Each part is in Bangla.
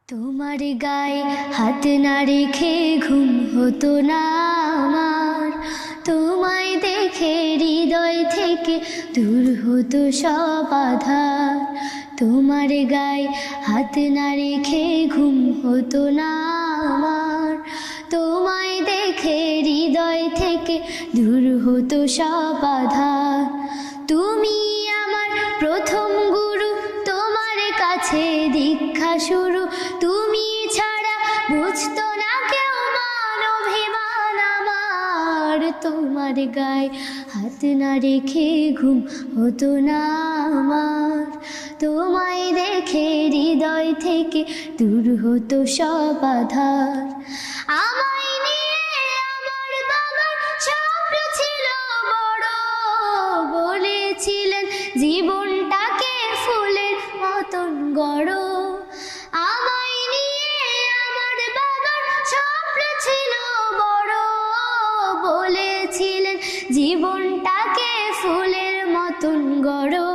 তোমার গায়ে হাত না রেখে ঘুম হতো না আমার, তোমায় দেখে হৃদয় থেকে দূর হতো সব আধার। তোমার গায়ে হাত না রেখে ঘুম হতো না আমার, তোমায় দেখে হৃদয় থেকে দূর হতো সব আধার। তুমি আমার প্রথম গুরু, তোমার কাছে দীক্ষা শুরু। তুমি ছাড়া বুঝতো না কেউ মান অভিমান আমার। তোমার গায়ে হাত না রেখে ঘুম হতো না আমার, তোমায় দেখে হৃদয় থেকে দূর হতো সব আধার। আমায় নিয়ে আমার বাবার স্বপ্ন ছিল বড়, বলেছিলেন জীবনটাকে ফুলের মতন গড়ো। আমায় নিয়ে আমার বাবার স্বপ্ন ছিল বড়, বলেছিলেন জীবনটাকে ফুলের মতন গড়ো।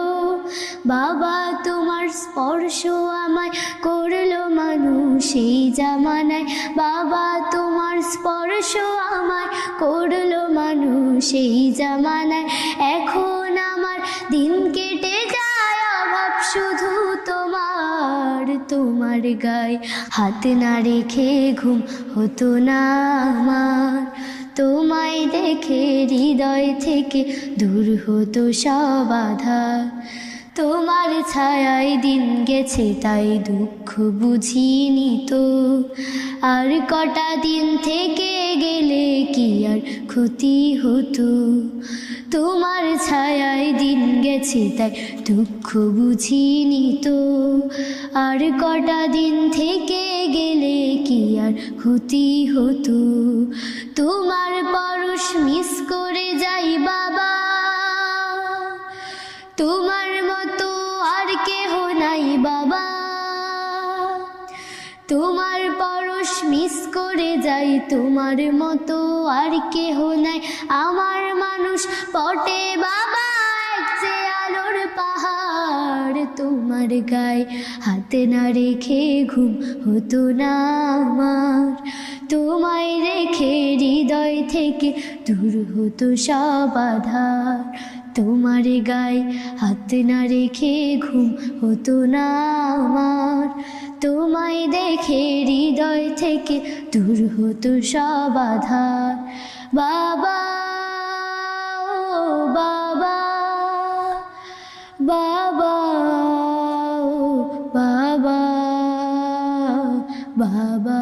বাবা তোমার স্পর্শ আমায় করলো মানুষ এই জামানায়, বাবা তোমার স্পর্শ আমায় করলো মানুষ এই জামানায়। এখন আমার দিন কেটে যায় অভাব শুধু তোমার। তোমার গায়ে হাত না রেখে ঘুম হতো না আমার, তোমায় দেখে হৃদয় থেকে দূর হতো সব আধার। তোমার ছায়ায় দিন গেছে তাই দুঃখ বুঝিনি তো, আর কটা দিন থেকে গেলে কি আর ক্ষতি হতো। তোমার ছায়ায় দিন গেছে তাই দুঃখ বুঝিনি তো, আর কটা দিন থেকে গেলে কি আর ক্ষতি হতো। তোমার পরশ মিস করে যাই বাবা, তোমার মতো আর কেহ নাই বাবা। তোমার পরশ মিস করে যাই, তোমার মতো আর কেহ নাই আমার। মানুষ পটে বাবা এক যে আলোর পাহাড়। তোমার গায়ে হাতে না রেখে ঘুম হতো না আমার, তোমায় রেখে হৃদয় থেকে দূর হতো সব আধার। তোমার গায়ে হাত না রেখে ঘুম হতো না আমার, তোমায় দেখে হৃদয় থেকে দূর হতো সব আধার। বাবা ও বাবা, বাবা ও বাবা, বাবা।